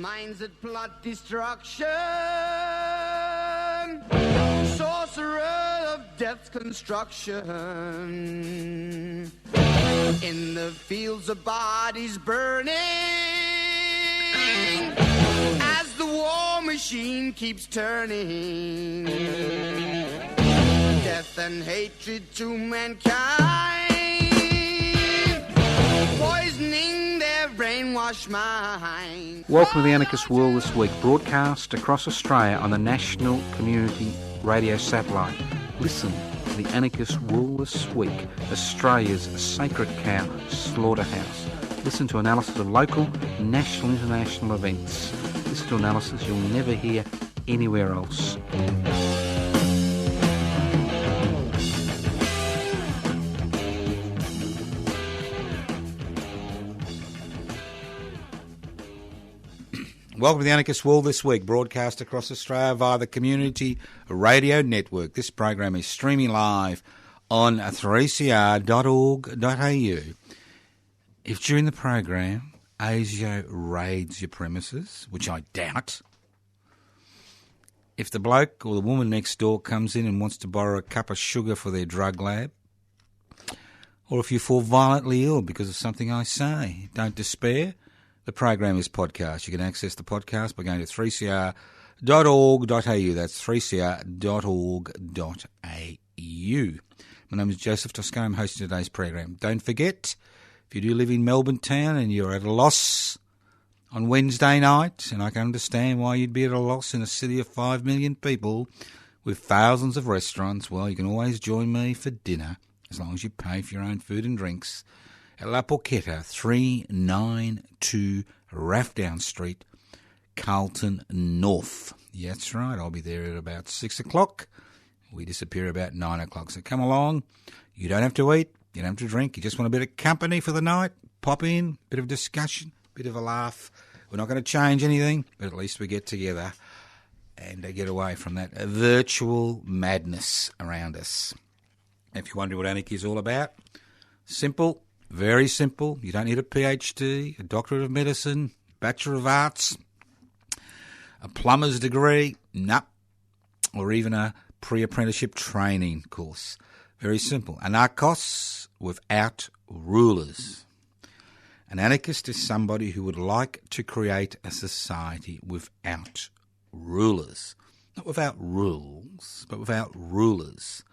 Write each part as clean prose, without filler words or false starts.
minds that plot destruction, sorcerer of death's construction, in the fields of bodies burning, as the war machine keeps turning, death and hatred to mankind, poisoning their brainwashed mind. Welcome to the Anarchist World This Week, broadcast across Australia on the National Community Radio Satellite. Listen to the Anarchist World This Week, Australia's sacred cow slaughterhouse. Listen to analysis of local, national, international events. Listen to analysis you'll never hear anywhere else. Welcome to the Anarchist World This Week, broadcast across Australia via the Community Radio Network. This program is streaming live on 3cr.org.au. If during the program ASIO raids your premises, which I doubt, if the bloke or the woman next door comes in and wants to borrow a cup of sugar for their drug lab, or if you fall violently ill because of something I say, don't despair. The program is podcast. You can access the podcast by going to 3cr.org.au. That's 3cr.org.au. My name is Joseph Toscano. I'm hosting today's program. Don't forget, if you do live in Melbourne town and you're at a loss on Wednesday night, and I can understand why you'd be at a loss in a city of 5 million people with thousands of restaurants, well, you can always join me for dinner as long as you pay for your own food and drinks at La Porchetta, 392 Rathdown Street, Carlton North. Yeah, that's right, I'll be there at about 6 o'clock. We disappear about 9 o'clock. So come along. You don't have to eat, you don't have to drink. You just want a bit of company for the night. Pop in, bit of discussion, bit of a laugh. We're not going to change anything, but at least we get together and get away from that virtual madness around us. If you're wondering what anarchy is all about, simple. Very simple. You don't need a PhD, a Doctorate of Medicine, Bachelor of Arts, a plumber's degree, or even a pre-apprenticeship training course. Very simple. Anarchos without rulers. An anarchist is somebody who would like to create a society without rulers. Not without rules, but without rulers.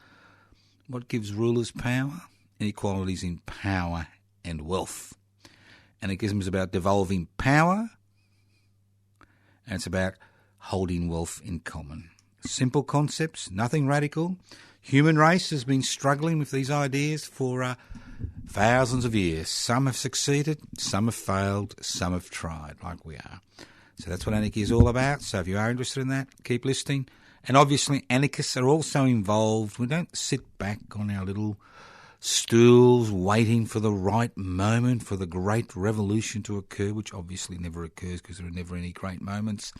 What gives rulers power? Inequalities in power and wealth. Anarchism is about devolving power, and it's about holding wealth in common. Simple concepts, nothing radical. Human race has been struggling with these ideas for thousands of years. Some have succeeded, some have failed, some have tried, like we are. So that's what anarchy is all about. So if you are interested in that, keep listening. And obviously anarchists are also involved. We don't sit back on our little stools waiting for the right moment for the great revolution to occur, which obviously never occurs because there are never any great moments.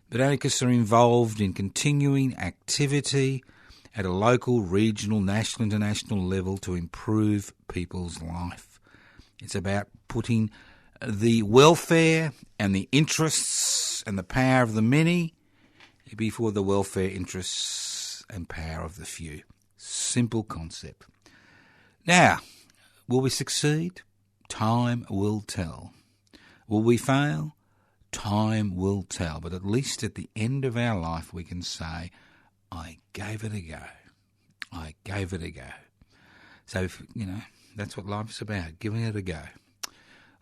But anarchists are involved in continuing activity at a local, regional, national, international level to improve people's life. It's about putting the welfare and the interests and the power of the many before the welfare, interests and power of the few. Simple concept. Now, will we succeed? Time will tell. Will we fail? Time will tell. But at least at the end of our life we can say, I gave it a go. I gave it a go. So, if, that's what life's about, giving it a go.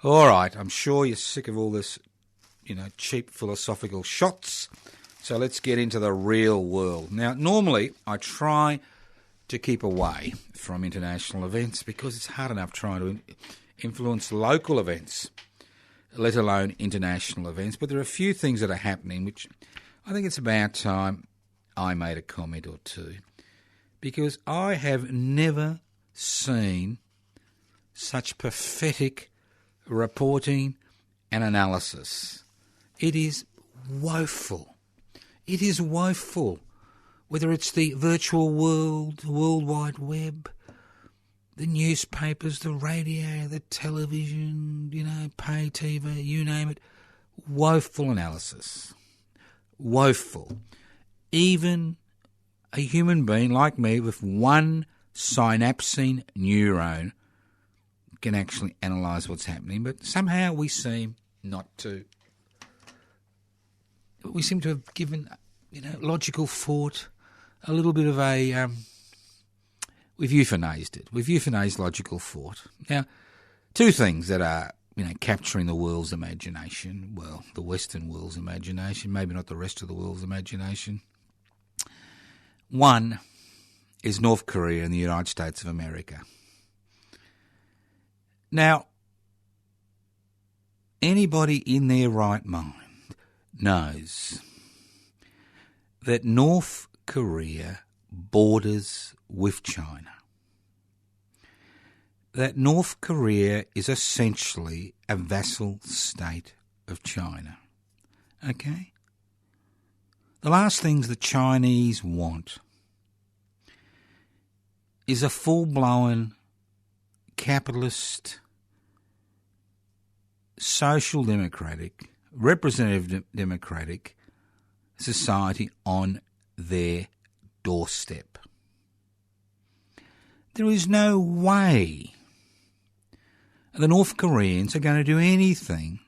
All right, I'm sure you're sick of all this, cheap philosophical shots. So let's get into the real world. Now, normally I try to keep away from international events because it's hard enough trying to influence local events, let alone international events. But there are a few things that are happening which I think it's about time I made a comment or two, because I have never seen such pathetic reporting and analysis. It is woeful. It is woeful. Whether it's the virtual world, the World Wide Web, the newspapers, the radio, the television, pay TV, you name it. woeful analysis. Woeful. Even a human being like me with one synapsine neuron can actually analyse what's happening, but somehow we seem not to. We seem to have given, logical thought a little bit of a. We've euthanized it. We've euthanized logical thought. Now, two things that are, capturing the world's imagination. Well, the Western world's imagination, maybe not the rest of the world's imagination. One is North Korea and the United States of America. Now, anybody in their right mind knows that North Korea borders with China. That North Korea is essentially a vassal state of China. Okay? The last things the Chinese want is a full-blown capitalist, social democratic, representative democratic society on their doorstep. There is no way the North Koreans are going to do anything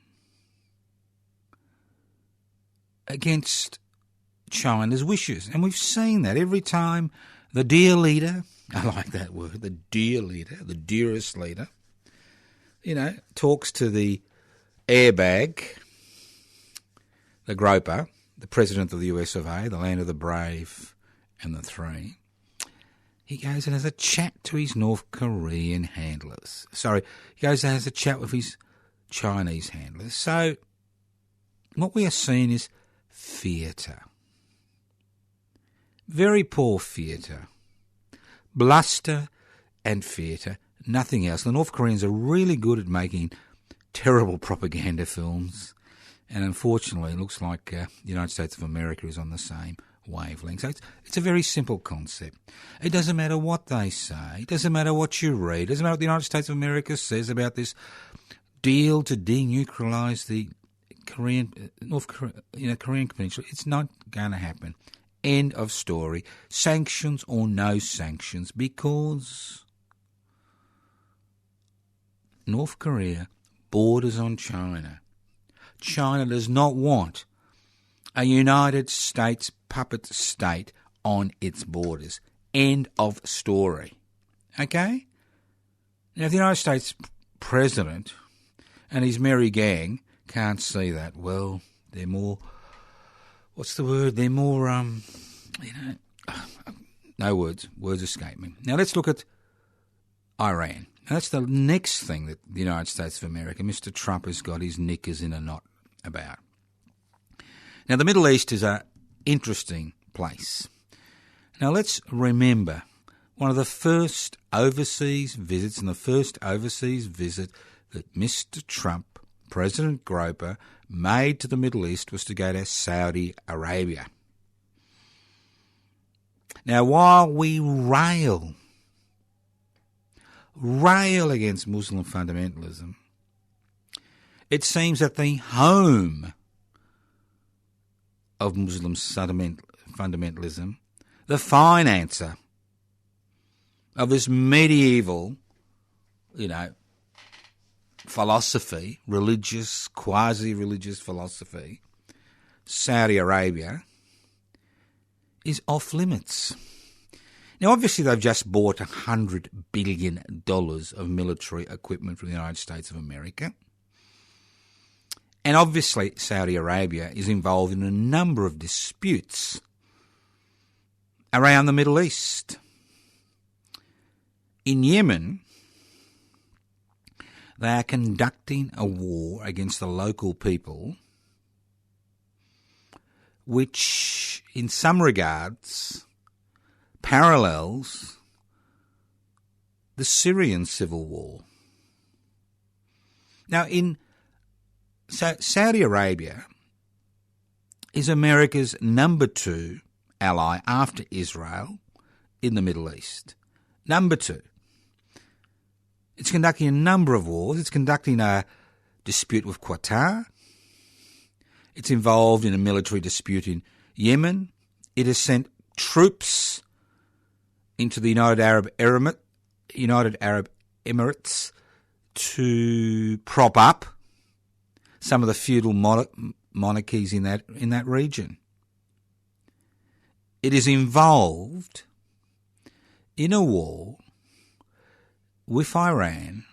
against China's wishes. And we've seen that every time the dear leader, I like that word, the dear leader, the dearest leader, talks to the airbag, the groper, the president of the US of A, the land of the brave and the three. He goes and has a chat to his North Korean handlers. He goes and has a chat with his Chinese handlers. So what we are seeing is theatre. Very poor theatre. Bluster and theatre, nothing else. The North Koreans are really good at making terrible propaganda films, and unfortunately it looks like the United States of America is on the same wavelength. So it's a very simple concept. It doesn't matter what they say. It doesn't matter what you read. It doesn't matter what the United States of America says about this deal to denuclearize the Korean Peninsula. It's not going to happen. End of story. Sanctions or no sanctions, because North Korea borders on China. China does not want a United States puppet state on its borders. End of story. Okay? Now, if the United States president and his merry gang can't see that, well, they're more, what's the word? They're more, no words escape me. Now, let's look at Iran. Now, that's the next thing that the United States of America, Mr. Trump, has got his knickers in a knot about. Now, the Middle East is an interesting place. Now, let's remember one of the first overseas visits that Mr. Trump, President Groper, made to the Middle East was to go to Saudi Arabia. Now, while we rail against Muslim fundamentalism, it seems that the home of Muslim fundamentalism, the financer of this medieval, philosophy, religious, quasi-religious philosophy, Saudi Arabia, is off limits. Now, obviously, they've just bought $100 billion of military equipment from the United States of America. And obviously, Saudi Arabia is involved in a number of disputes around the Middle East. In Yemen, they are conducting a war against the local people, which, in some regards, parallels the Syrian civil war. Now, Saudi Arabia is America's number 2 ally after Israel in the Middle East. Number 2. It's conducting a number of wars. It's conducting a dispute with Qatar. It's involved in a military dispute in Yemen. It has sent troops into the United Arab Emirates to prop up some of the feudal monarchies in that region. It is involved in a war with Iran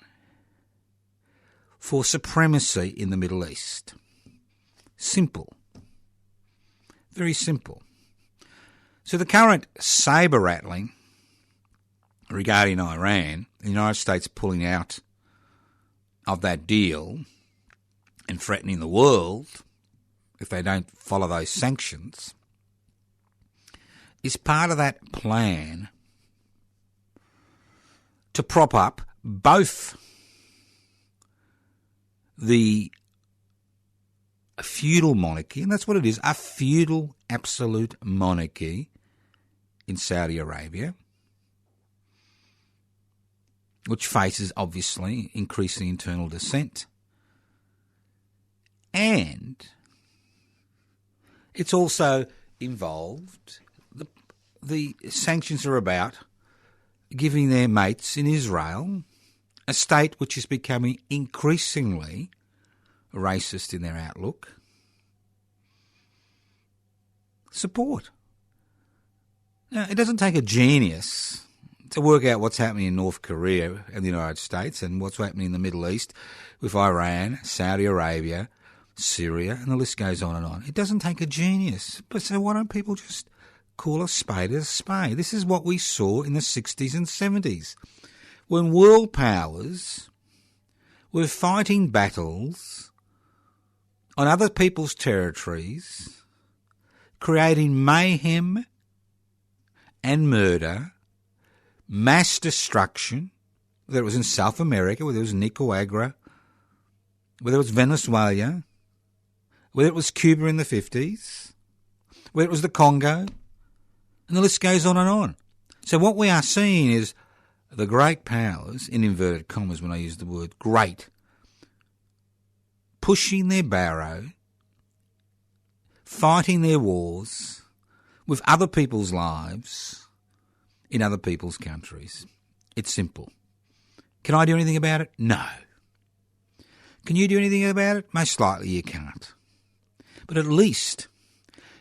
for supremacy in the Middle East. Simple. Very simple. So the current sabre-rattling regarding Iran, the United States pulling out of that deal and threatening the world if they don't follow those sanctions, is part of that plan to prop up both the feudal monarchy, and that's what it is, a feudal absolute monarchy in Saudi Arabia, which faces, obviously, increasing internal dissent. And it's also involved, the sanctions are about giving their mates in Israel, a state which is becoming increasingly racist in their outlook, support. Now, it doesn't take a genius to work out what's happening in North Korea and the United States and what's happening in the Middle East with Iran, Saudi Arabia, Syria, and the list goes on and on. It doesn't take a genius. But so why don't people just call a spade a spade? This is what we saw in the 60s and 70s, when world powers were fighting battles on other people's territories, creating mayhem and murder, mass destruction, whether it was in South America, whether it was Nicaragua, whether it was Venezuela, whether it was Cuba in the 50s, whether it was the Congo, and the list goes on and on. So what we are seeing is the great powers, in inverted commas when I use the word great, pushing their barrow, fighting their wars with other people's lives in other people's countries. It's simple. Can I do anything about it? No. Can you do anything about it? Most likely you can't. But at least,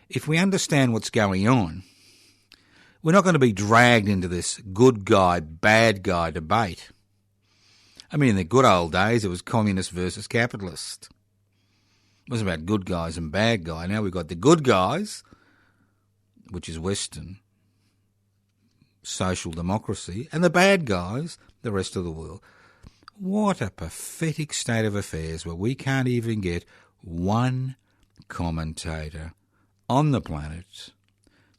if we understand what's going on, we're not going to be dragged into this good guy, bad guy debate. I mean, in the good old days, it was communist versus capitalist. It was about good guys and bad guys. Now we've got the good guys, which is Western social democracy, and the bad guys, the rest of the world. What a pathetic state of affairs where we can't even get one commentator on the planet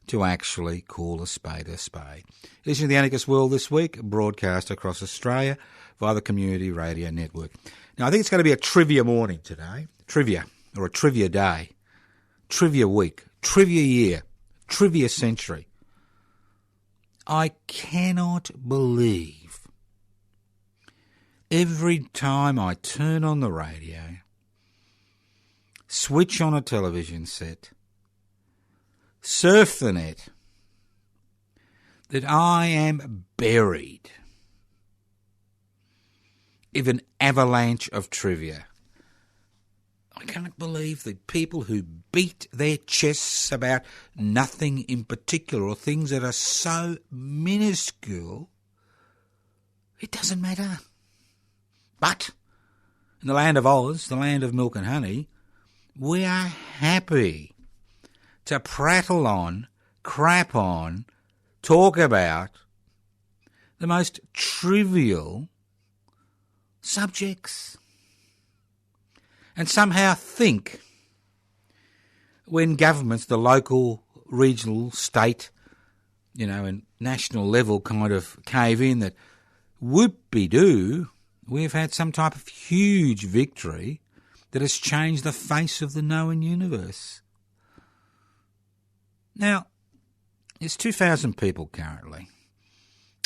to actually call a spade a spade. Listen to the Anarchist World this week, broadcast across Australia via the Community Radio Network. Now, I think it's going to be a trivia morning today. Trivia, or a trivia day. Trivia week. Trivia year. Trivia century. I cannot believe every time I turn on the radio, switch on a television set, surf the net, that I am buried in an avalanche of trivia. I can't believe the people who beat their chests about nothing in particular or things that are so minuscule, it doesn't matter. But in the land of Oz, the land of milk and honey, we are happy to prattle on, crap on, talk about the most trivial subjects. And somehow think when governments, the local, regional, state, and national level kind of cave in that whoop-de-doo, we've had some type of huge victory that has changed the face of the known universe. Now, there's 2,000 people currently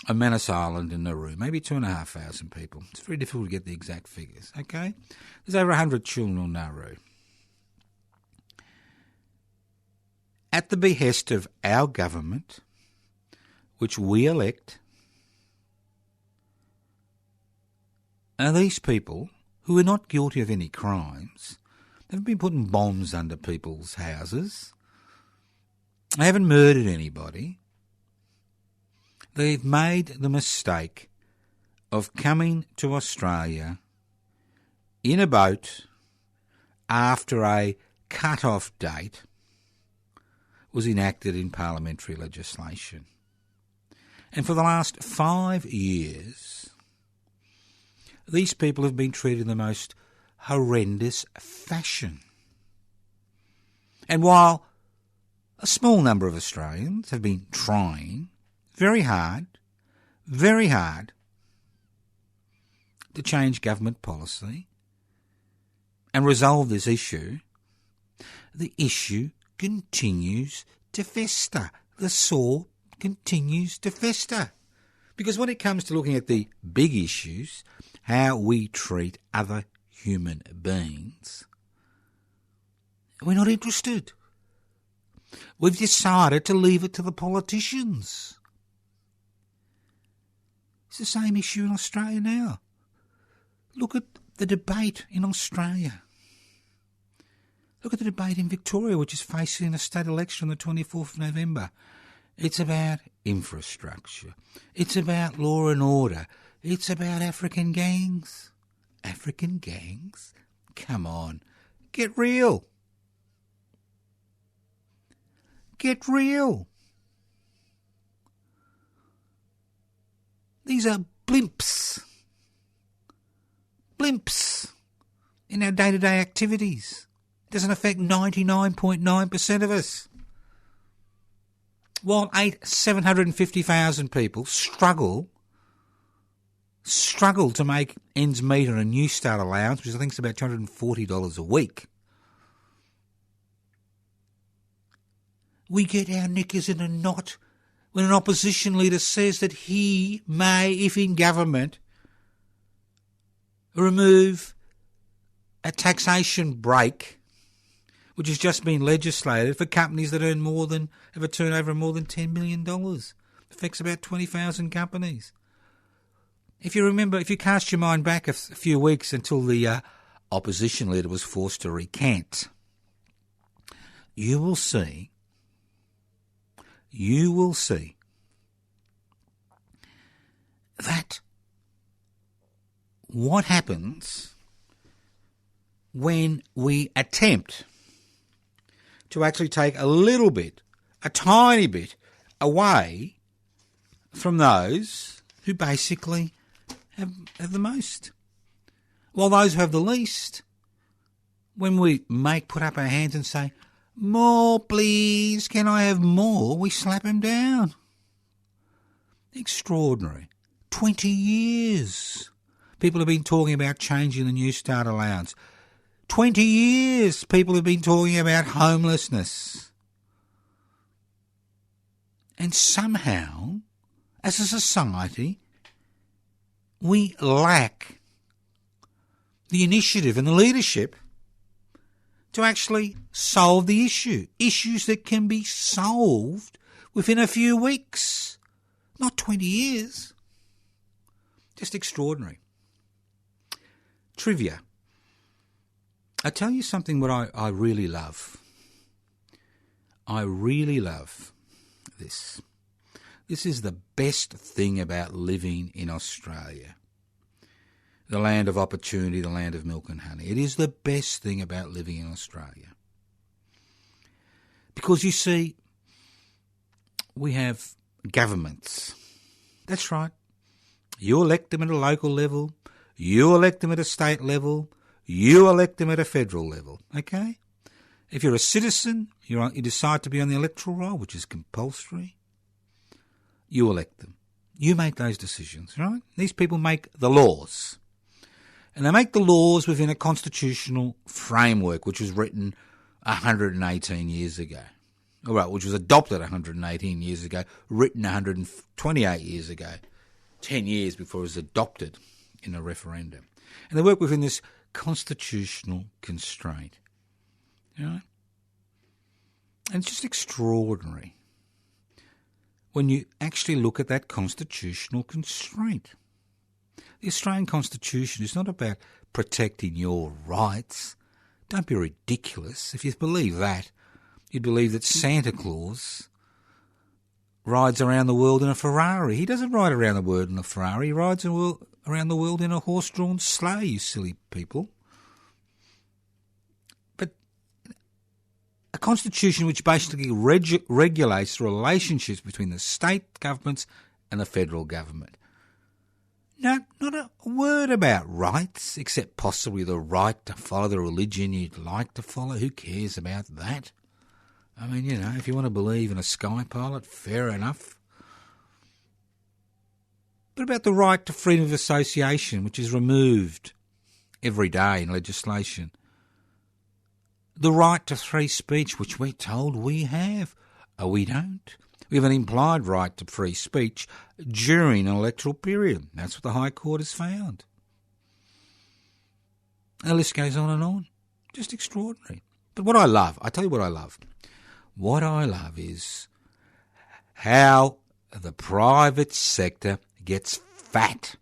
on Manus Island in Nauru, maybe 2,500 people. It's very difficult to get the exact figures, okay? There's over 100 children on Nauru. at the behest of our government, which we elect, are these people who are not guilty of any crimes. They haven't been putting bombs under people's houses. They haven't murdered anybody. They've made the mistake of coming to Australia in a boat after a cut-off date was enacted in parliamentary legislation. And for the last 5 years, these people have been treated in the most horrendous fashion. And while a small number of Australians have been trying very hard to change government policy and resolve this issue, the issue continues to fester. The sore continues to fester. Because when it comes to looking at the big issues, how we treat other human beings, we're not interested. We've decided to leave it to the politicians. It's the same issue in Australia now. Look at the debate in Australia. Look at the debate in Victoria, which is facing a state election on the 24th of November. It's about infrastructure. It's about law and order. It's about African gangs. African gangs? Come on. Get real. Get real. These are blimps. Blimps in our day-to-day activities. It doesn't affect 99.9% of us. While 750,000 people struggle to make ends meet on a New Start allowance, which I think is about $240 a week, we get our knickers in a knot when an opposition leader says that he may, if in government, remove a taxation break which has just been legislated for companies that have a turnover of more than $10 million. It affects about 20,000 companies. If you cast your mind back a few weeks until the opposition leader was forced to recant, you will see that what happens when we attempt to actually take a tiny bit away from those who basically have the most. While those who have the least, when we put up our hands and say, "More, please, can I have more?" we slap them down. Extraordinary. 20 years. People have been talking about changing the New Start allowance. 20 years people have been talking about homelessness. And somehow, as a society, we lack the initiative and the leadership to actually solve the issue. Issues that can be solved within a few weeks, not 20 years. Just extraordinary. Trivia. I tell you something what I really love. I really love this. This is the best thing about living in Australia. The land of opportunity, the land of milk and honey. It is the best thing about living in Australia. Because you see, we have governments. That's right. You elect them at a local level. You elect them at a state level. You elect them at a federal level, okay? If you're a citizen, you decide to be on the electoral roll, which is compulsory, you elect them. You make those decisions, right? These people make the laws. And they make the laws within a constitutional framework, which was written 118 years ago. All right, which was adopted 118 years ago, written 128 years ago, 10 years before it was adopted in a referendum. And they work within this constitutional constraint. You know? And it's just extraordinary when you actually look at that constitutional constraint. The Australian Constitution is not about protecting your rights. Don't be ridiculous. If you believe that, you'd believe that Santa Claus rides around the world in a Ferrari. He doesn't ride around the world in a Ferrari. He rides around the world in a horse-drawn sleigh, you silly people. But a constitution which basically regulates the relationships between the state governments and the federal government. No, not a word about rights, except possibly the right to follow the religion you'd like to follow. Who cares about that? I mean, you know, if you want to believe in a sky pilot, fair enough. But about the right to freedom of association, which is removed every day in legislation. The right to free speech, which we're told we have. Oh, we don't. We have an implied right to free speech during an electoral period. That's what the High Court has found. And the list goes on and on. Just extraordinary. But what I love, I tell you what I love. What I love is how the private sector gets fat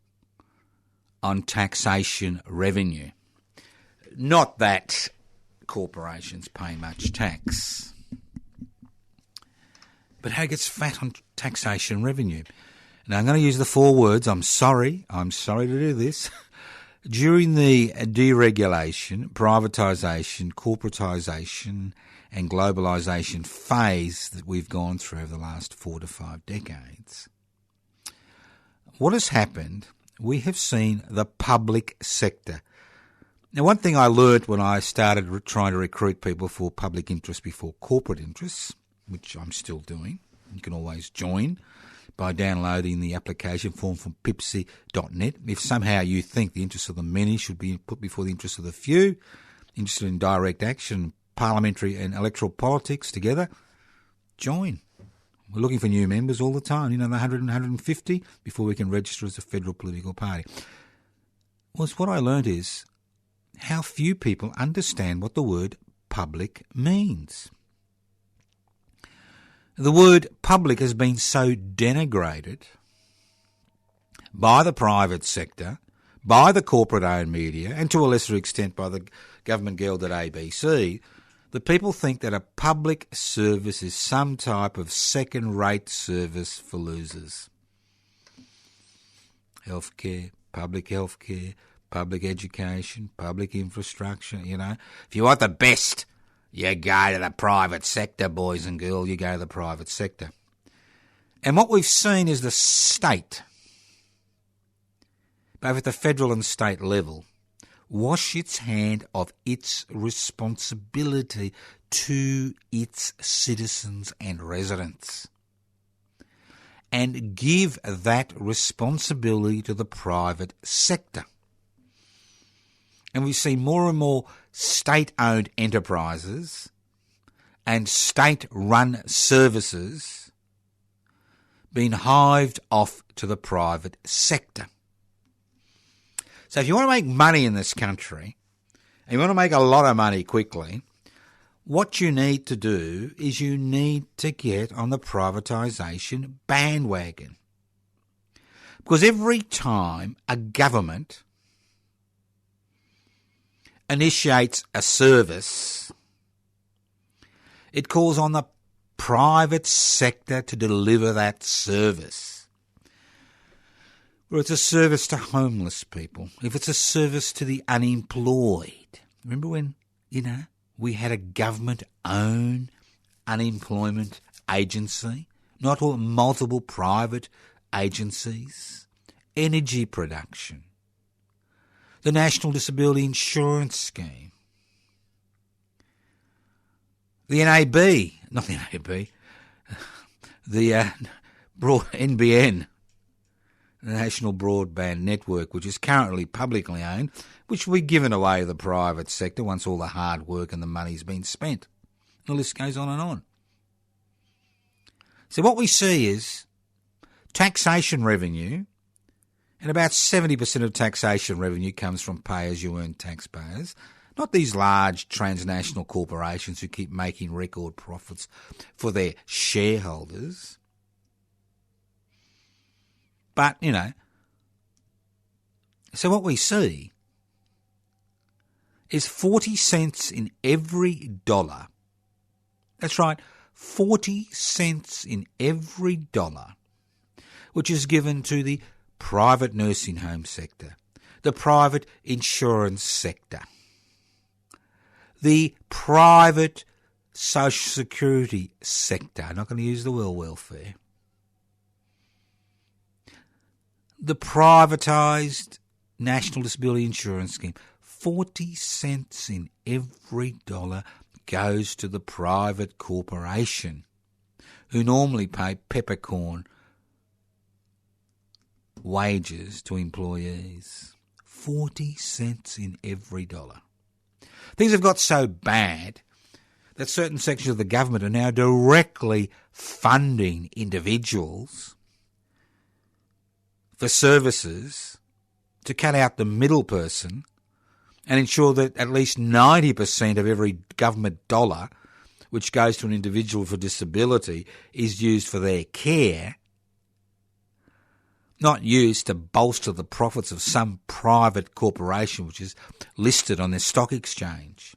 on taxation revenue. Not that corporations pay much tax, but how it gets fat on taxation revenue. Now, I'm going to use the 4 words. I'm sorry to do this. During the deregulation, privatisation, corporatisation and globalisation phase that we've gone through over the last 4 to 5 decades, what has happened, we have seen the public sector. Now, one thing I learnt when I started trying to recruit people for public interest before corporate interests, which I'm still doing, you can always join by downloading the application form from pipsy.net. If somehow you think the interests of the many should be put before the interests of the few, interested in direct action, parliamentary and electoral politics together, join. We're looking for new members all the time, the 100 and 150 before we can register as a federal political party. Well, what I learned is how few people understand what the word public means. The word public has been so denigrated by the private sector, by the corporate-owned media, and to a lesser extent by the government guild at ABC, that people think that a public service is some type of second-rate service for losers. Healthcare, public education, public infrastructure, If you want the best, you go to the private sector, boys and girls, you go to the private sector. And what we've seen is the state, both at the federal and state level, wash its hand of its responsibility to its citizens and residents and give that responsibility to the private sector. And we see more and more state-owned enterprises and state-run services being hived off to the private sector. So if you want to make money in this country, and you want to make a lot of money quickly, what you need to do is you need to get on the privatisation bandwagon. Because every time a government initiates a service, it calls on the private sector to deliver that service. Where it's a service to homeless people, if it's a service to the unemployed. Remember when, we had a government-owned unemployment agency, not all multiple private agencies, energy production, the National Disability Insurance Scheme, the NBN, the National Broadband Network, which is currently publicly owned, which will be given away to the private sector once all the hard work and the money's been spent. The list goes on and on. So what we see is taxation revenue, and about 70% of taxation revenue comes from pay-as-you-earn taxpayers. Not these large transnational corporations who keep making record profits for their shareholders. But, so what we see is 40 cents in every dollar. That's right, 40 cents in every dollar, which is given to the private nursing home sector, the private insurance sector, the private social security sector. I'm not going to use the word welfare. The privatised National Disability Insurance Scheme. 40 cents in every dollar goes to the private corporation, who normally pay peppercorn wages to employees. 40 cents in every dollar. Things have got so bad that certain sections of the government are now directly funding individuals for services to cut out the middle person and ensure that at least 90% of every government dollar which goes to an individual for disability is used for their care, not used to bolster the profits of some private corporation which is listed on their stock exchange.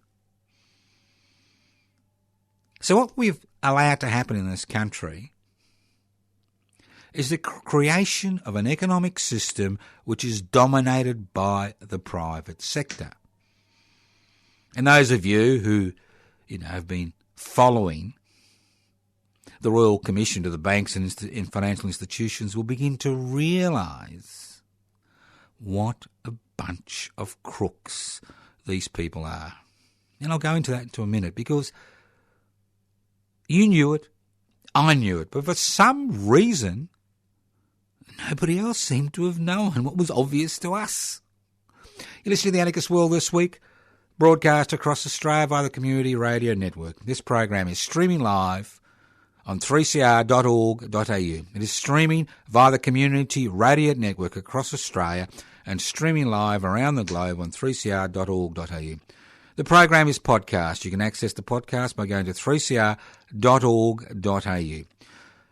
So what we've allowed to happen in this country is the creation of an economic system which is dominated by the private sector. And those of you who, have been following the Royal Commission to the banks and financial institutions will begin to realise what a bunch of crooks these people are. And I'll go into that in a minute, because you knew it, I knew it, but for some reason nobody else seemed to have known what was obvious to us. You're listening to The Anarchist World this week, broadcast across Australia via the Community Radio Network. This program is streaming live on 3cr.org.au. It is streaming via the Community Radio Network across Australia and streaming live around the globe on 3cr.org.au. The program is podcast. You can access the podcast by going to 3cr.org.au.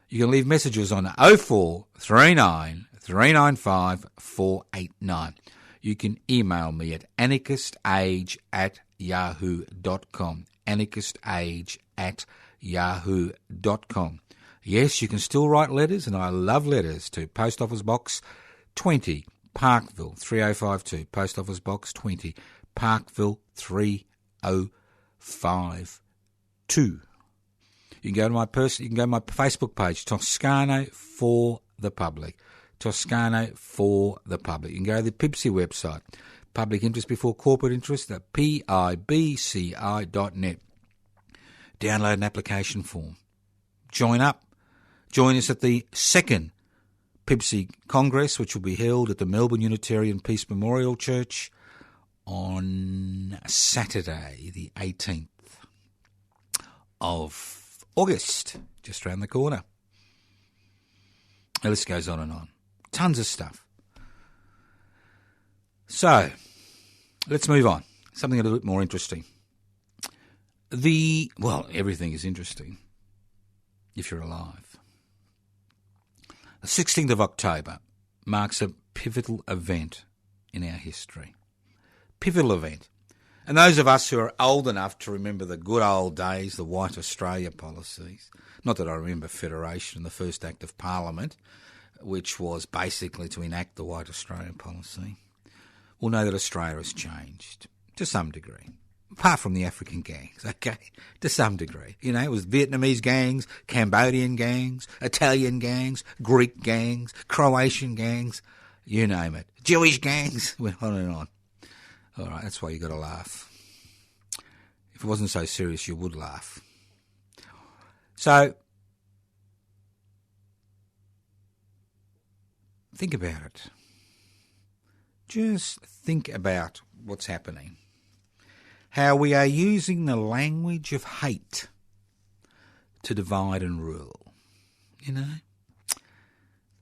You can leave messages on 0439 395 489. You can email me at anarchistage@yahoo.com. anarchistage@yahoo.com. Yes, you can still write letters, and I love letters, to Post Office Box 20, Parkville 3052. Post Office Box 20, Parkville 3052. You can go to my Facebook page, Toscano for the Public. Toscano for the Public. You can go to the PIBCI website, Public Interest Before Corporate Interest, the PIBCI.net. Download an application form. Join up. Join us at the second PIBCI Congress, which will be held at the Melbourne Unitarian Peace Memorial Church on Saturday, the 18th of August, just round the corner. The list goes on and on. Tons of stuff. So, let's move on. Something a little bit more interesting. Everything is interesting if you're alive. The 16th of October marks a pivotal event in our history. Pivotal event. And those of us who are old enough to remember the good old days, the White Australia policies, not that I remember Federation and the first Act of Parliament, which was basically to enact the White Australia policy, will know that Australia has changed to some degree. Apart from the African gangs, okay, to some degree. It was Vietnamese gangs, Cambodian gangs, Italian gangs, Greek gangs, Croatian gangs, you name it. Jewish gangs, went on and on. All right, that's why you got to laugh. If it wasn't so serious, you would laugh. So, think about it. Just think about what's happening. How we are using the language of hate to divide and rule.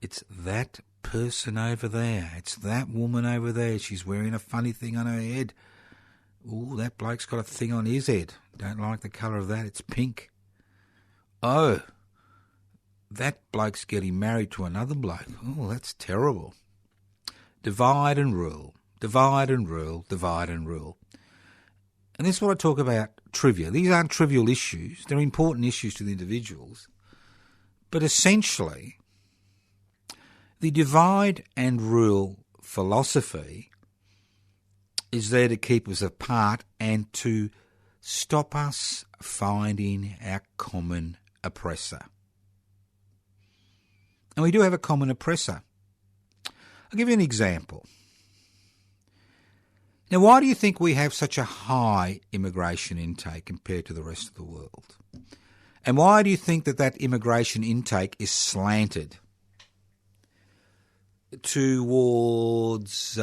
It's that person over there. It's that woman over there. She's wearing a funny thing on her head. Ooh, that bloke's got a thing on his head. Don't like the colour of that. It's pink. Oh, that bloke's getting married to another bloke. Oh, that's terrible. Divide and rule. Divide and rule. Divide and rule. And this is what I talk about trivia. These aren't trivial issues. They're important issues to the individuals. But essentially, the divide and rule philosophy is there to keep us apart and to stop us finding our common oppressor. And we do have a common oppressor. I'll give you an example. Now, why do you think we have such a high immigration intake compared to the rest of the world? And why do you think that that immigration intake is slanted towards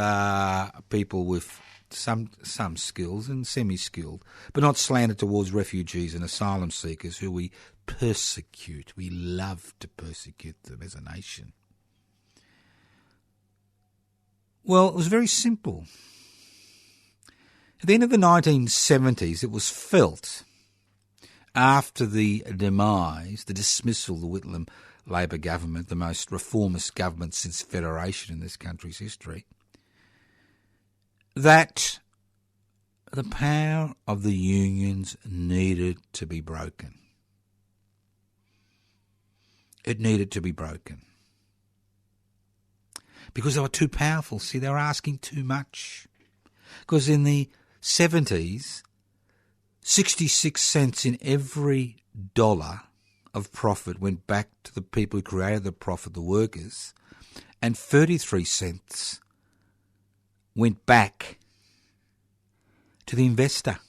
people with some skills and semi-skilled, but not slanted towards refugees and asylum seekers who we persecute? We love to persecute them as a nation. Well, it was very simple. At the end of the 1970s, it was felt, after the demise, the dismissal of the Whitlam Labor government, the most reformist government since federation in this country's history, that the power of the unions needed to be broken. It needed to be broken. Because they were too powerful. See, they were asking too much. Because in the 70s, 66 cents in every dollar of profit went back to the people who created the profit, the workers, and 33 cents went back to the investor.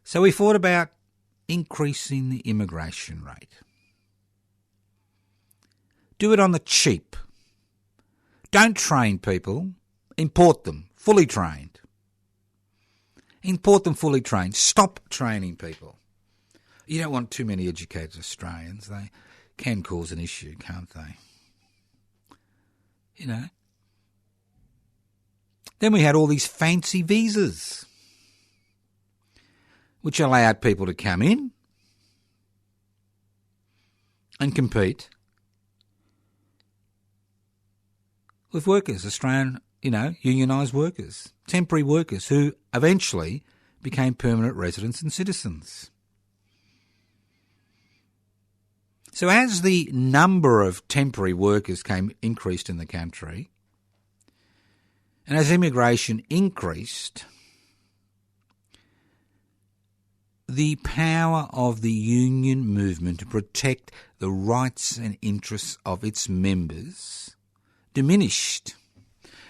So we thought about increasing the immigration rate. Do it on the cheap. Don't train people. Import them, fully trained. Import them fully trained. Stop training people. You don't want too many educated Australians. They can cause an issue, can't they? You know. Then we had all these fancy visas, which allowed people to come in and compete with workers, Australian, unionised workers, temporary workers who eventually became permanent residents and citizens. So as the number of temporary workers increased in the country, and as immigration increased, the power of the union movement to protect the rights and interests of its members diminished.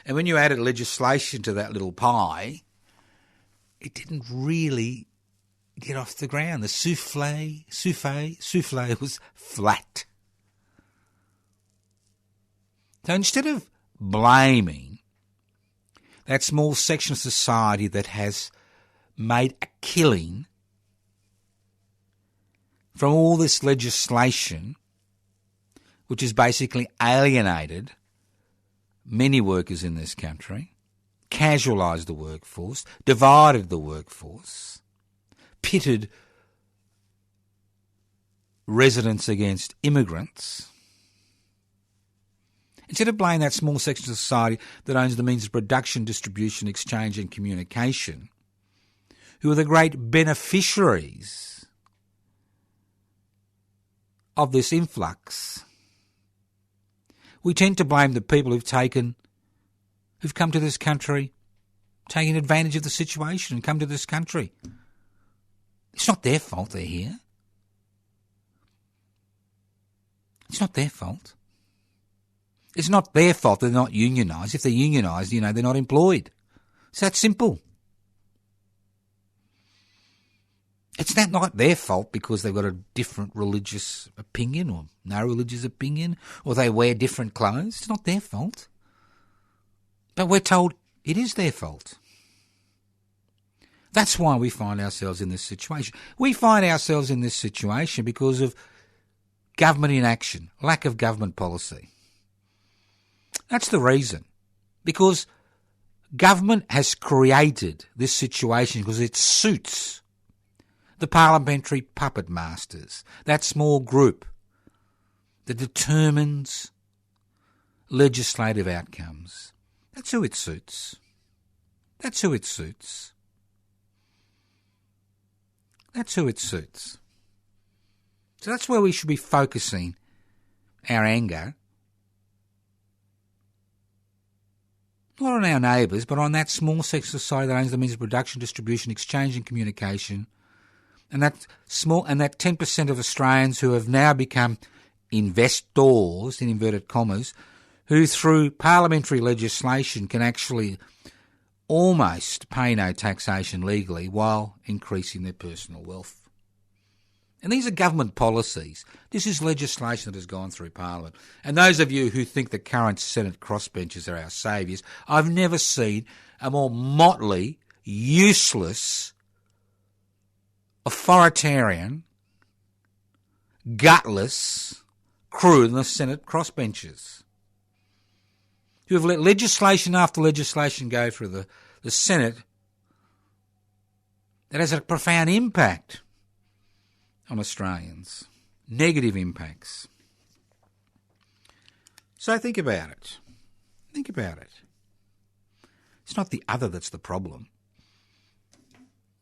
And when you added legislation to that little pie, it didn't really get off the ground. The souffle was flat. So instead of blaming that small section of society that has made a killing from all this legislation, which has basically alienated many workers in this country, casualised the workforce, divided the workforce, pitted residents against immigrants, instead of blaming that small section of society that owns the means of production, distribution, exchange and communication, who are the great beneficiaries of this influx, we tend to blame the people who've come to this country, taking advantage of the situation and come to this country. It's not their fault they're here. It's not their fault. It's not their fault they're not unionised. If they're unionised, they're not employed. It's that simple. It's not their fault because they've got a different religious opinion or no religious opinion, or they wear different clothes. It's not their fault. But we're told it is their fault. That's why we find ourselves in this situation. We find ourselves in this situation because of government inaction, lack of government policy. That's the reason. Because Government has created this situation because it suits the parliamentary puppet masters, that small group that determines legislative outcomes. That's who it suits. That's who it suits. That's who it suits. So that's where we should be focusing our anger. Not on our neighbours, but on that small section of society that owns the means of production, distribution, exchange and communication. And that 10% of Australians who have now become investors, in inverted commas, who through parliamentary legislation can actually almost pay no taxation legally while increasing their personal wealth. And these are government policies. This is legislation that has gone through Parliament. And those of you who think the current Senate crossbenchers are our saviours, I've never seen a more motley, useless, authoritarian, gutless crew than the Senate crossbenchers, who have let legislation after legislation go through the Senate that has a profound impact on Australians, negative impacts. So think about it. Think about it. It's not the other that's the problem.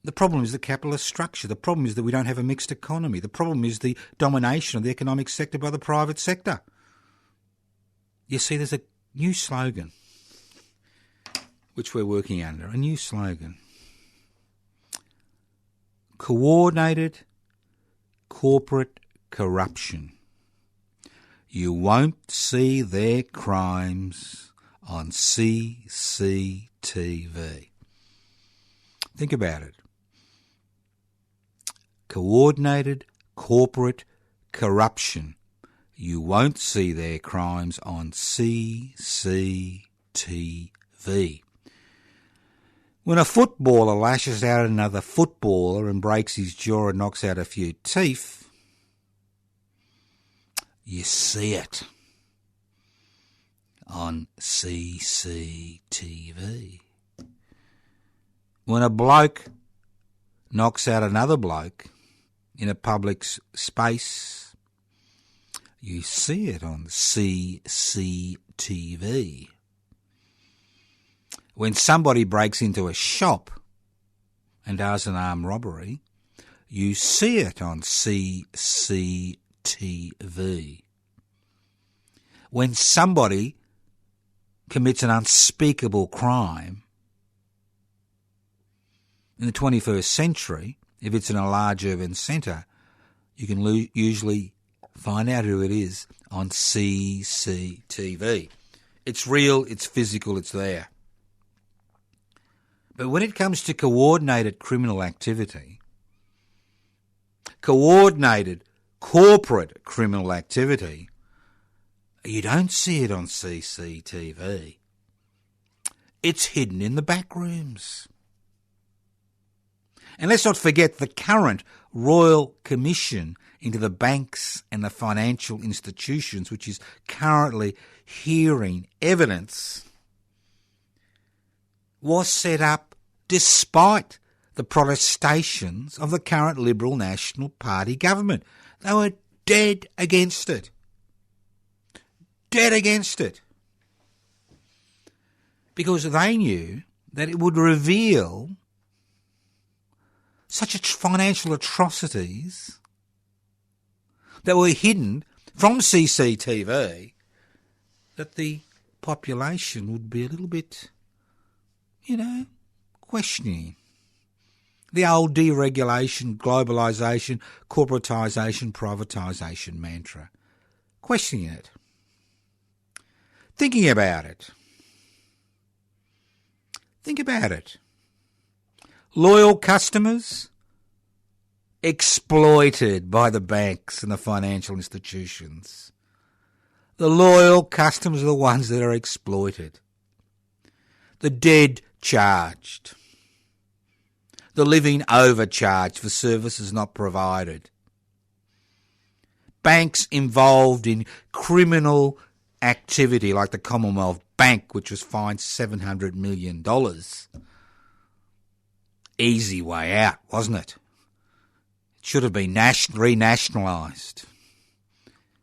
The problem is the capitalist structure. The problem is that we don't have a mixed economy. The problem is the domination of the economic sector by the private sector. You see, there's a new slogan which we're working under, a new slogan. Coordinated corporate corruption. You won't see their crimes on CCTV. Think about it. Coordinated corporate corruption. You won't see their crimes on CCTV. When a footballer lashes out at another footballer and breaks his jaw and knocks out a few teeth, you see it on CCTV. When a bloke knocks out another bloke in a public space, you see it on CCTV. When somebody breaks into a shop and does an armed robbery, you see it on CCTV. When somebody commits an unspeakable crime in the 21st century, if it's in a large urban centre, you can usually find out who it is on CCTV. It's real, it's physical, it's there. But when it comes to coordinated criminal activity, coordinated corporate criminal activity, you don't see it on CCTV. It's hidden in the back rooms. And let's not forget the current Royal Commission into the banks and the financial institutions, which is currently hearing evidence, was set up despite the protestations of the current Liberal National Party government. They were dead against it. Dead against it. Because they knew that it would reveal such financial atrocities that were hidden from CCTV that the population would be a little bit, questioning the old deregulation, globalisation, corporatisation, privatisation mantra. Questioning it. Thinking about it. Think about it. Loyal customers exploited by the banks and the financial institutions. The loyal customers are the ones that are exploited. The dead charged. The living overcharged for services not provided. Banks involved in criminal activity like the Commonwealth bank which was fined $700 million. Easy way out, wasn't it? It should have been renationalised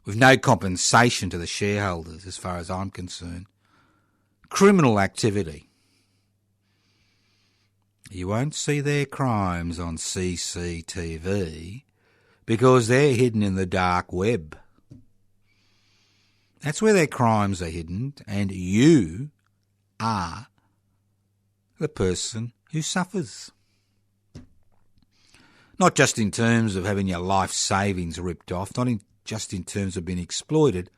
with no compensation to the shareholders as far as I'm concerned. Criminal activity. You won't see their crimes on CCTV because they're hidden in the dark web. That's where their crimes are hidden, and you are the person who suffers. Not just in terms of having your life savings ripped off, not just in terms of being exploited,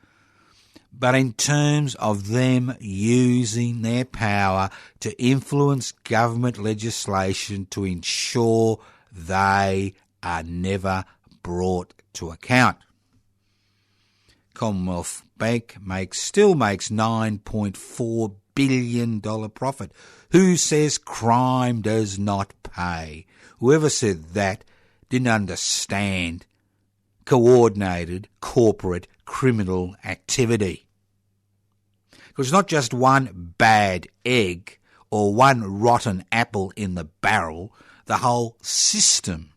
but in terms of them using their power to influence government legislation to ensure they are never brought to account. Commonwealth Bank still makes $9.4 billion profit. Who says crime does not pay? Whoever said that didn't understand coordinated corporate criminal activity. Because it's not just one bad egg or one rotten apple in the barrel. The whole system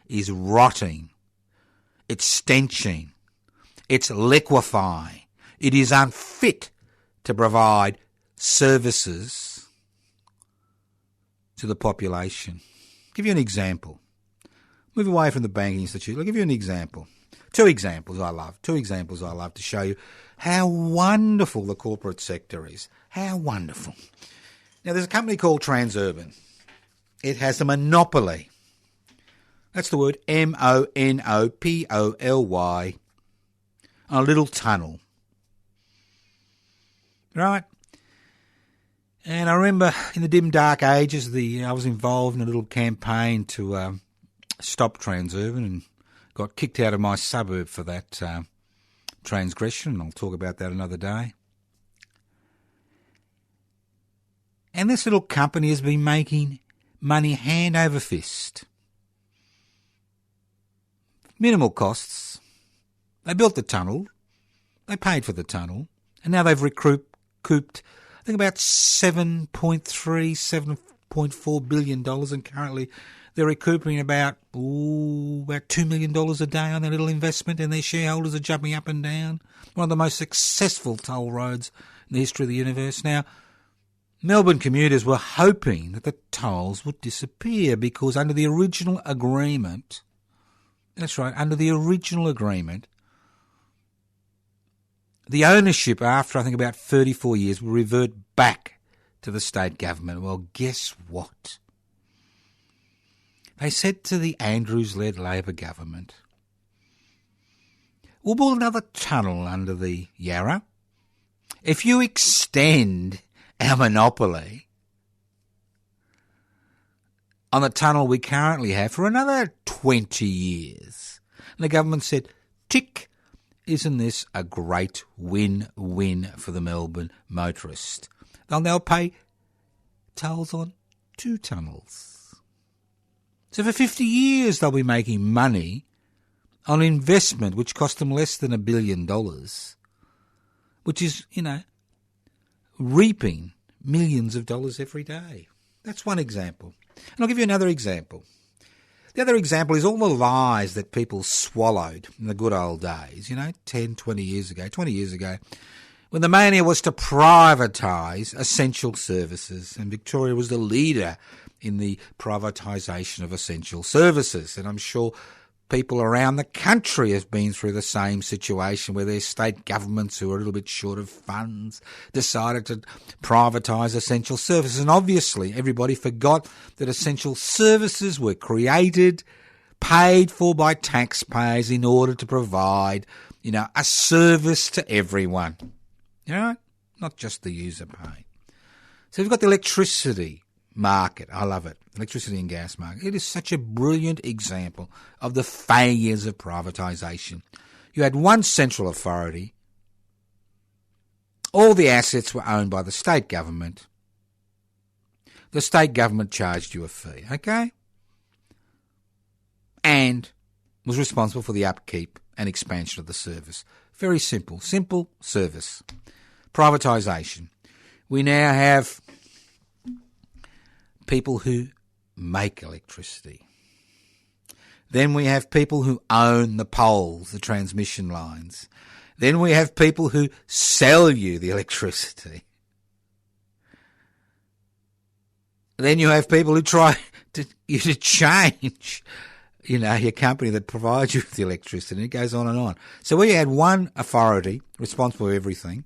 is rotting. It's stenching. It's liquefying. It is unfit to provide services to the population. I'll give you an example. Move away from the banking institute. I'll give you an example. Two examples I love to show you how wonderful the corporate sector is. How wonderful. Now, there's a company called Transurban. It has a monopoly. That's the word monopoly on a little tunnel. Right? And I remember in the dim, dark ages, I was involved in a little campaign to stop Transurban and got kicked out of my suburb for that transgression. I'll talk about that another day. And this little company has been making money hand over fist. Minimal costs. They built the tunnel. They paid for the tunnel. And now they've recouped, I think, about $7.4 billion, and currently they're recouping about $2 million a day on their little investment, and their shareholders are jumping up and down. One of the most successful toll roads in the history of the universe. Now, Melbourne commuters were hoping that the tolls would disappear because under the original agreement, the ownership after, I think, about 34 years will revert back to the state government. Well, guess what? They said to the Andrews-led Labor government, we'll build another tunnel under the Yarra. If you extend our monopoly on the tunnel we currently have for another 20 years. And the government said, tick, isn't this a great win-win for the Melbourne motorist? They'll now pay tolls on 2 tunnels. So for 50 years they'll be making money on investment which cost them less than $1 billion, which is, reaping millions of dollars every day. That's one example. And I'll give you another example. The other example is all the lies that people swallowed in the good old days, 10, 20 years ago, when the mania was to privatise essential services, and Victoria was the leader in the privatisation of essential services. And I'm sure people around the country have been through the same situation where their state governments, who are a little bit short of funds, decided to privatise essential services. And obviously everybody forgot that essential services were created, paid for by taxpayers in order to provide, a service to everyone. Not just the user pay. So we've got the electricity market. I love it. Electricity and gas market. It is such a brilliant example of the failures of privatisation. You had one central authority. All the assets were owned by the state government. The state government charged you a fee, okay? And was responsible for the upkeep and expansion of the service. Very simple. Simple service. privatisation. We now have people who make electricity. Then we have people who own the poles, the transmission lines. Then we have people who sell you the electricity. Then you have people who try to change, your company that provides you with the electricity, and it goes on and on. So where you had one authority responsible for everything,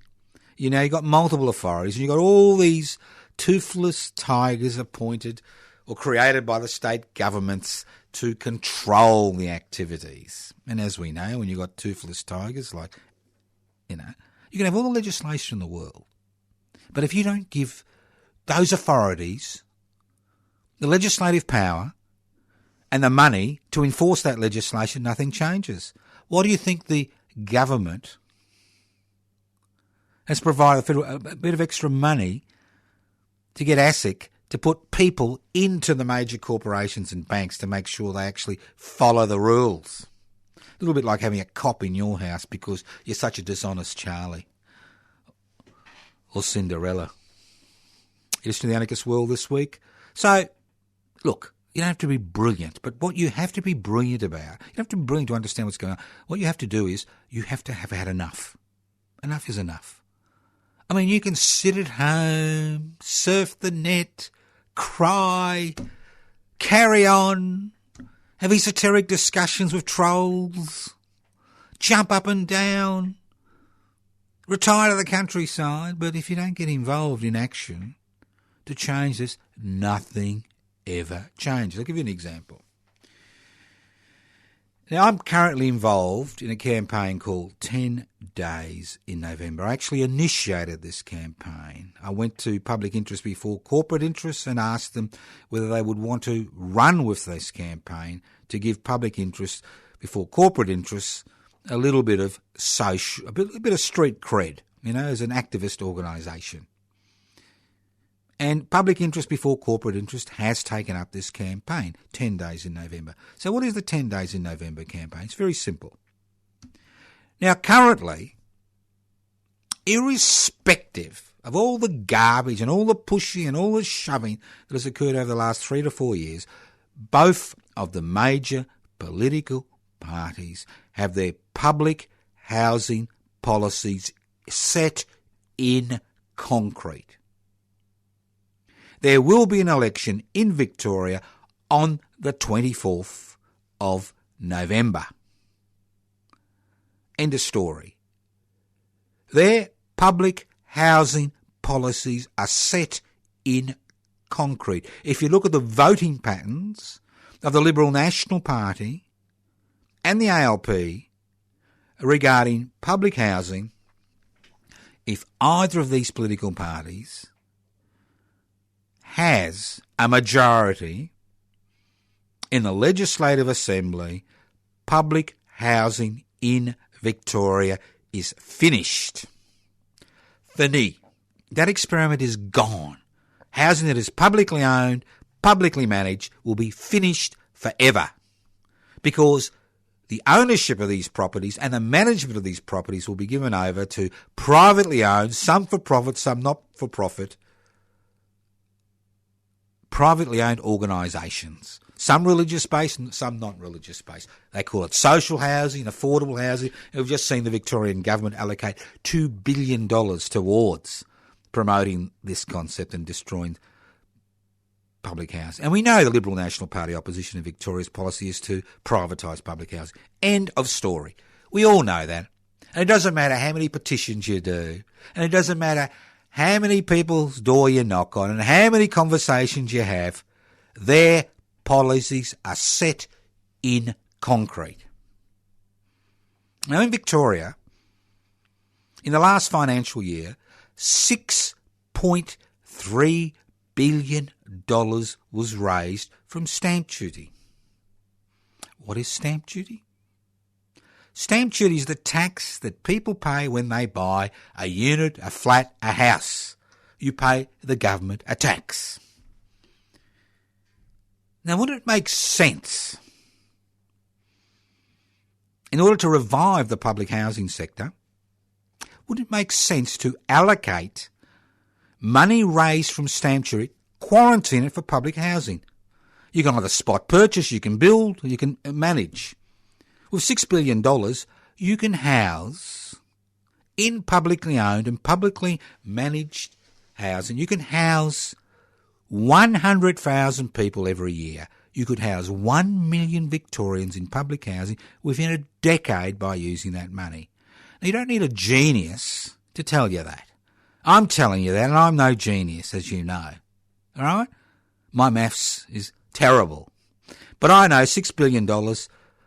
you've got multiple authorities, and you've got all these toothless tigers appointed or created by the state governments to control the activities. And as we know, when you've got toothless tigers, you can have all the legislation in the world, but if you don't give those authorities the legislative power and the money to enforce that legislation, nothing changes. Why do you think the government has provided a bit of extra money to get ASIC to put people into the major corporations and banks to make sure they actually follow the rules? A little bit like having a cop in your house because you're such a dishonest Charlie or Cinderella. You listen to the Anarchist World this week? So, look, you don't have to be brilliant, but what you have to be brilliant about, you don't have to be brilliant to understand what's going on. What you have to do is you have to have had enough. Enough is enough. I mean, you can sit at home, surf the net, cry, carry on, have esoteric discussions with trolls, jump up and down, retire to the countryside, but if you don't get involved in action to change this, nothing ever changes. I'll give you an example. Now, I'm currently involved in a campaign called 10 Days in November. I actually initiated this campaign. I went to public interest before corporate interests and asked them whether they would want to run with this campaign to give public interest before corporate interests a little bit of social, a bit of street cred, as an activist organisation. And public interest before corporate interest has taken up this campaign, 10 Days in November. So what is the 10 Days in November campaign? It's very simple. Now, currently, irrespective of all the garbage and all the pushing and all the shoving that has occurred over the last 3 to 4 years, both of the major political parties have their public housing policies set in concrete. There will be an election in Victoria on the 24th of November. End of story. Their public housing policies are set in concrete. If you look at the voting patterns of the Liberal National Party and the ALP regarding public housing, if either of these political parties has a majority in the Legislative Assembly, public housing in Victoria is finished. Fini. That experiment is gone. Housing that is publicly owned, publicly managed, will be finished forever, because the ownership of these properties and the management of these properties will be given over to privately owned, some for profit, some not for profit, privately owned organisations, some religious-based and some not religious-based. They call it social housing, affordable housing. And we've just seen the Victorian government allocate $2 billion towards promoting this concept and destroying public housing. And we know the Liberal National Party opposition in Victoria's policy is to privatise public housing. End of story. We all know that. And it doesn't matter how many petitions you do, and it doesn't matter how many people's door you knock on and how many conversations you have, their policies are set in concrete. Now in Victoria, in the last financial year, $6.3 billion was raised from stamp duty. What is stamp duty? Stamp duty is the tax that people pay when they buy a unit, a flat, a house. You pay the government a tax. Now, wouldn't it make sense, in order to revive the public housing sector, would it make sense to allocate money raised from stamp duty, quarantine it for public housing? You can either spot purchase, you can build, you can manage. With $6 billion, you can house in publicly owned and publicly managed housing. You can house 100,000 people every year. You could house 1 million Victorians in public housing within a decade by using that money. Now, you don't need a genius to tell you that. I'm telling you that, and I'm no genius, as you know. All right? My maths is terrible. But I know $6 billion,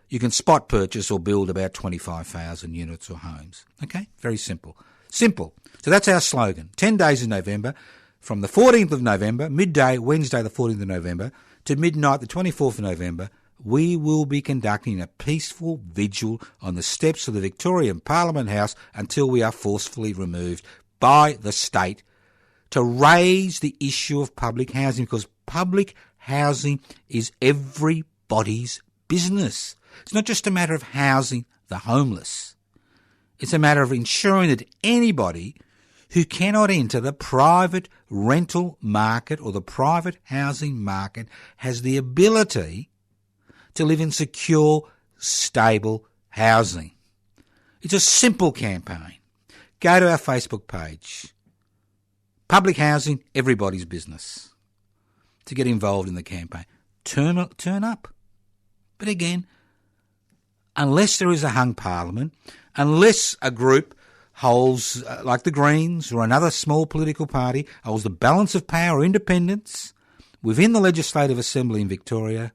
you can spot purchase or build about 25,000 units or homes. Okay? Very simple. Simple. So that's our slogan. 10 days in November, from the 14th of November, midday, Wednesday the 14th of November, to midnight the 24th of November, we will be conducting a peaceful vigil on the steps of the Victorian Parliament House until we are forcefully removed by the state to raise the issue of public housing, because public housing is everybody's business. It's not just a matter of housing the homeless. It's a matter of ensuring that anybody who cannot enter the private rental market or the private housing market has the ability to live in secure, stable housing. It's a simple campaign. Go to our Facebook page. Public housing, everybody's business. To get involved in the campaign. Turn up. But again, unless there is a hung parliament, unless a group holds, like the Greens or another small political party, holds the balance of power or independence within the Legislative Assembly in Victoria,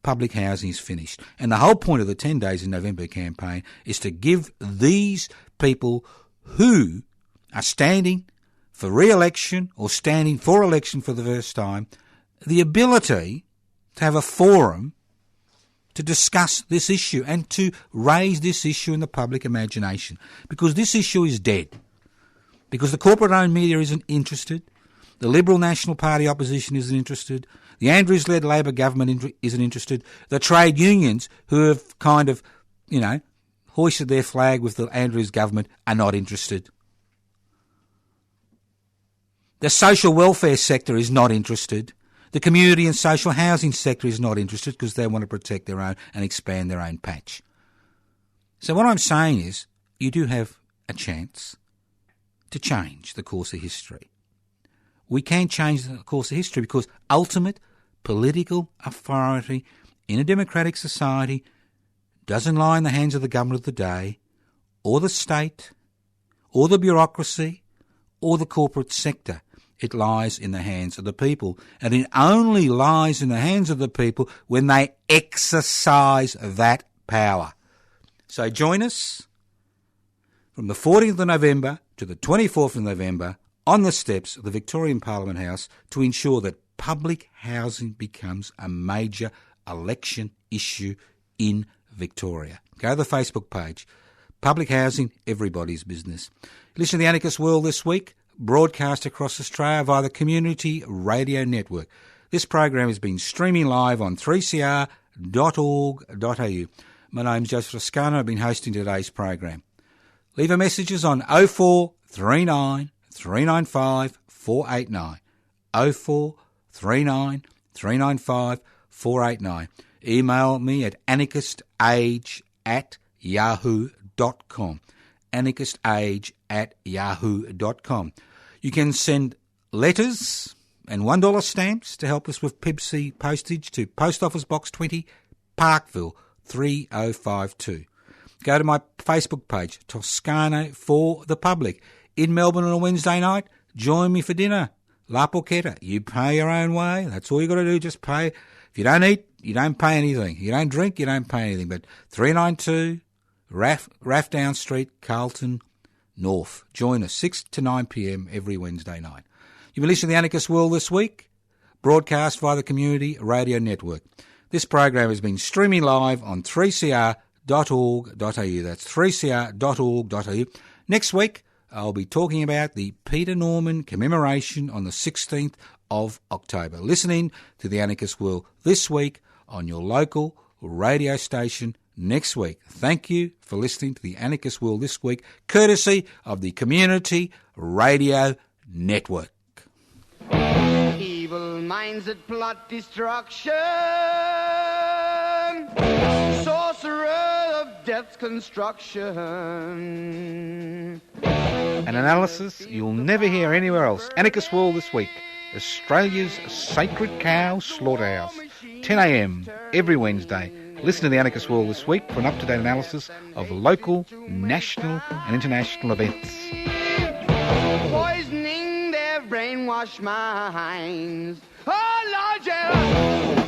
public housing is finished. And the whole point of the 10 Days in November campaign is to give these people who are standing for re-election or standing for election for the first time the ability to have a forum to discuss this issue and to raise this issue in the public imagination. Because this issue is dead. Because the corporate-owned media isn't interested. The Liberal National Party opposition isn't interested. The Andrews-led Labor government isn't interested. The trade unions, who have kind of, hoisted their flag with the Andrews government, are not interested. The social welfare sector is not interested. The community and social housing sector is not interested because they want to protect their own and expand their own patch. So what I'm saying is you do have a chance to change the course of history. We can change the course of history because ultimate political authority in a democratic society doesn't lie in the hands of the government of the day or the state or the bureaucracy or the corporate sector. It lies in the hands of the people, and it only lies in the hands of the people when they exercise that power. So join us from the 14th of November to the 24th of November on the steps of the Victorian Parliament House to ensure that public housing becomes a major election issue in Victoria. Go to the Facebook page. Public housing, everybody's business. Listen to the Anarchist World this week, broadcast across Australia via the Community Radio Network. This program has been streaming live on 3cr.org.au. My name's Joseph Toscano. I've been hosting today's program. Leave a messages on 0439 395 489. 0439 395 489. Email me at anarchistage@yahoo.com. anarchistage@yahoo.com. You can send letters and $1 stamps to help us with PIBC postage to Post Office Box 20, Parkville 3052. Go to my Facebook page, Toscano for the Public. In Melbourne on a Wednesday night, join me for dinner. La Porchetta. You pay your own way. That's all you got to do, just pay. If you don't eat, you don't pay anything. You don't drink, you don't pay anything. But 392 Rathdown Street, Carlton North. Join us 6 to 9 p.m. every Wednesday night. You've been listening to The Anarchist World this week, broadcast via the Community Radio Network. This program has been streaming live on 3cr.org.au. That's 3cr.org.au. Next week, I'll be talking about the Peter Norman commemoration on the 16th of October. Listening to The Anarchist World this week on your local radio station, next week. Thank you for listening to the Anarchist World this week, courtesy of the Community Radio Network. Evil minds that plot destruction, sorcerer of death's construction. An analysis you'll never hear anywhere else. Anarchist World this week, Australia's sacred cow slaughterhouse, 10 a.m. every Wednesday. Listen to the Anarchist World this week for an up-to-date analysis of local, national and international events. Poisoning their brainwashed minds. Oh, Lord, yeah.